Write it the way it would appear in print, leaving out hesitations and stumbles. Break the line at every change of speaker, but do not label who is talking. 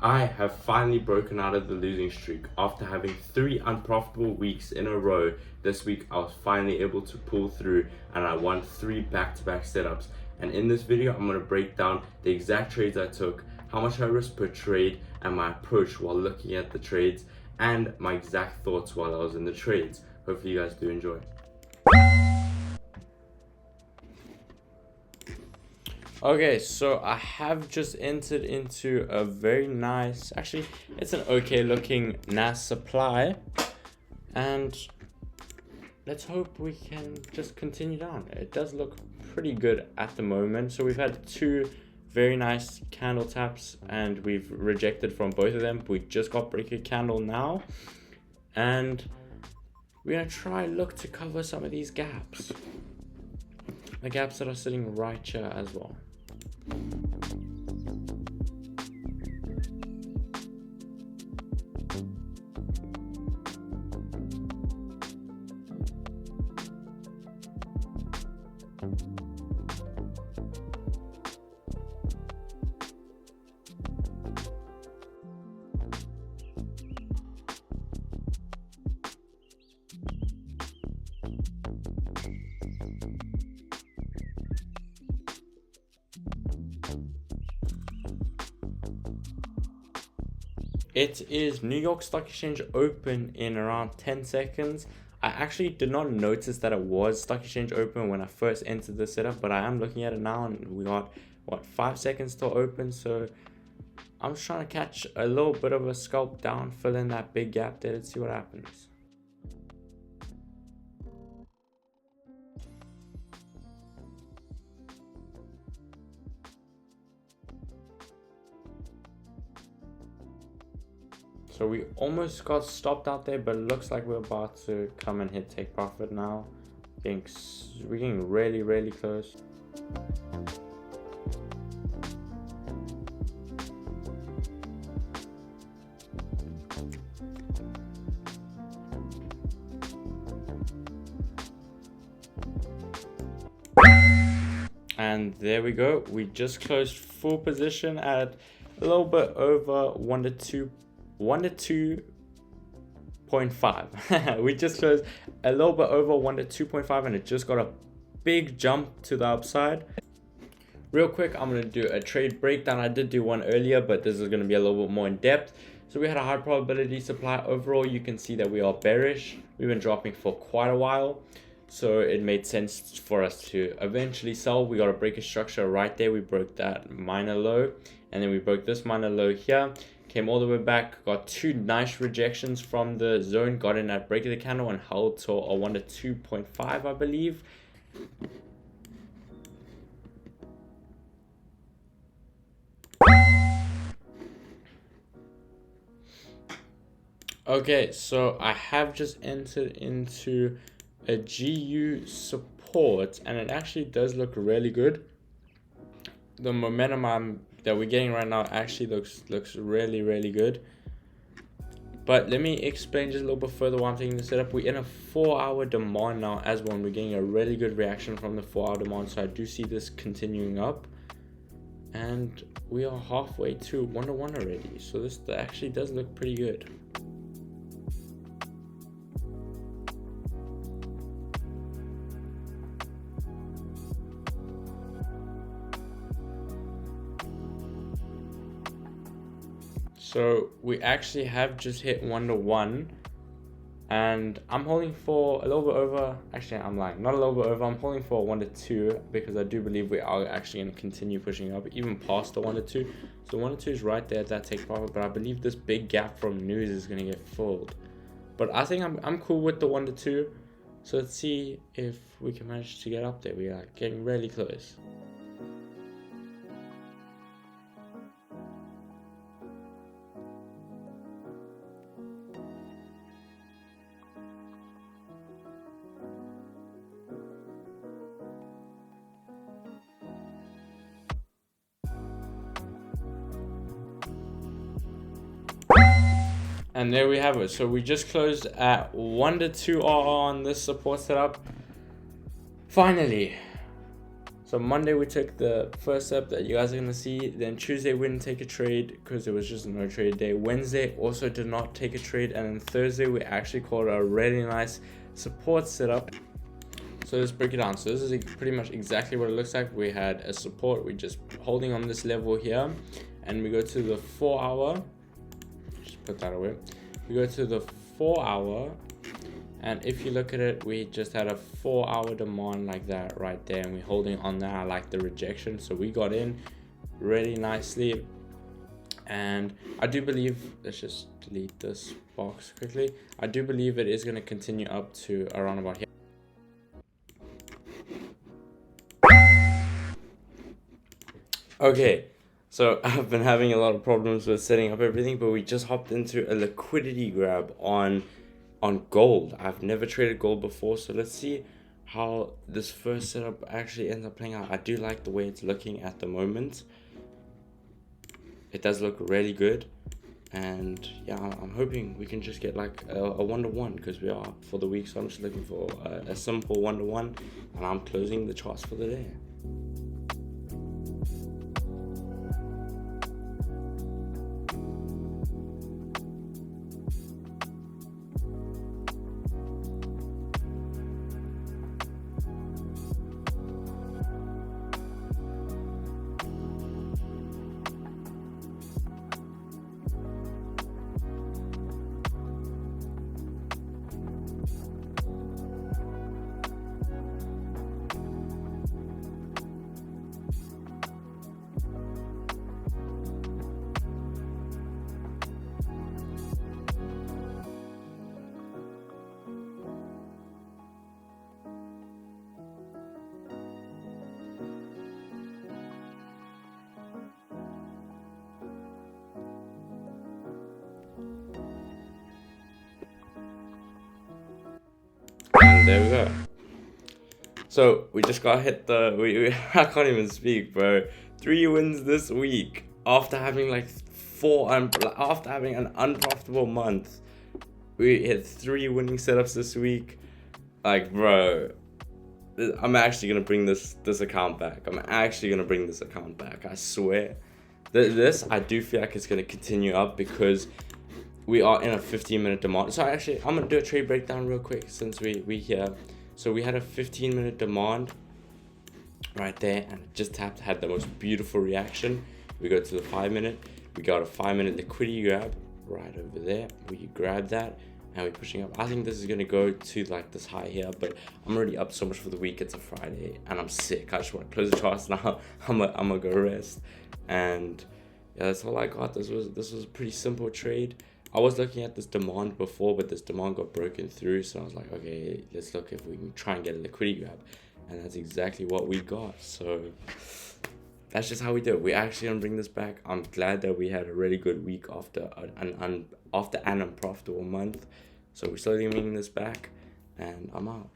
I have finally broken out of the losing streak after having 3 unprofitable weeks in a row. This week I was finally able to pull through and I won 3 back-to-back setups. And in this video I'm going to break down the exact trades I took, how much I risked per trade, and my approach while looking at the trades, and my exact thoughts while I was in the trades. Hopefully you guys do enjoy. Okay, so I have just entered into a very nice, actually it's an okay looking NAS supply, and let's hope we can just continue down. It does look pretty good at the moment. So we've had 2 very nice candle taps and we've rejected from both of them. We just got break a candle now, and we're gonna try look to cover some of these gaps, the gaps that are sitting right here as well. It is New York Stock Exchange open in around 10 seconds. I actually did not notice that it was Stock Exchange open when I first entered the setup, but I am looking at it now and we got, what, 5 seconds till open. So I'm just trying to catch a little bit of a scalp down, fill in that big gap there. Let's see what happens. So we almost got stopped out there, but it looks like we're about to come and hit take profit now. We're getting really, really close. And there we go. We just closed full position at a little bit over 1 to 2.5. We just closed a little bit over 1 to 2.5 and it just got a big jump to the upside. Real quick, I'm going to do a trade breakdown. I did do one earlier, but this is going to be a little bit more in depth. So we had a high probability supply. Overall, you can see that we are bearish. We've been dropping for quite a while, so it made sense for us to eventually sell. We got a break of structure right there. We broke that minor low, and then we broke this minor low here. Came all the way back, got 2 nice rejections from the zone, got in at break of the candle and held till a 1 to 2.5, I believe. Okay, so I have just entered into a GU support and it actually does look really good. The momentum that we're getting right now actually looks really, really good. But let me explain just a little bit further why I'm taking the setup. We're in a 4-hour demand now as well. We're getting a really good reaction from the 4-hour demand, so I do see this continuing up. And we are halfway to 1 to 1 already, so this actually does look pretty good. So we actually have just hit 1 to 1 and I'm holding for a little bit over, actually I'm lying, not a little bit over, I'm holding for 1 to 2 because I do believe we are actually going to continue pushing up even past the 1 to 2. So 1 to 2 is right there at that take profit, but I believe this big gap from news is going to get filled. But I think I'm cool with the 1 to 2. So let's see if we can manage to get up there. We are getting really close. And there we have it. So we just closed at 1 to 2 on this support setup. Finally. So Monday we took the first step that you guys are gonna see. Then Tuesday we didn't take a trade because it was just no trade day. Wednesday also did not take a trade, and then Thursday we actually called a really nice support setup. So let's break it down. So this is pretty much exactly what it looks like. We had a support, we're just holding on this level here, and we go to the 4 hour. Just put that away. We go to the 4 hour, and if you look at it, we just had a 4 hour demand like that right there, and we're holding on there. I like the rejection, so we got in really nicely. And I do believe, let's just delete this box quickly. I do believe it is going to continue up to around about here. Okay, so I've been having a lot of problems with setting up everything, but we just hopped into a liquidity grab on gold. I've never traded gold before, so let's see how this first setup actually ends up playing out. I do like the way it's looking at the moment. It does look really good, and yeah, I'm hoping we can just get like a 1-to-1 because we are for the week. So I'm just looking for a simple 1-to-1, and I'm closing the charts for the day. And there we go. So we just got hit the I can't even speak, bro. 3 wins this week after having like after having an unprofitable month. We hit 3 winning setups this week. Like, bro, I'm actually gonna bring this account back. I swear. This I do feel like it's gonna continue up because we are in a 15-minute demand. So actually, I'm gonna do a trade breakdown real quick since we here. So we had a 15-minute demand right there, and it just had the most beautiful reaction. We go to the 5-minute. We got a 5-minute liquidity grab right over there. We grab that and we're pushing up. I think this is gonna go to like this high here, but I'm already up so much for the week. It's a Friday and I'm sick. I just want to close the charts now. I'm gonna go rest. And yeah, that's all I got. This was a pretty simple trade. I was looking at this demand before, but this demand got broken through. So I was like, okay, let's look if we can try and get a liquidity grab. And that's exactly what we got. So that's just how we do it. We're actually gonna bring this back. I'm glad that we had a really good week after an unprofitable month. So we're slowly bringing this back, and I'm out.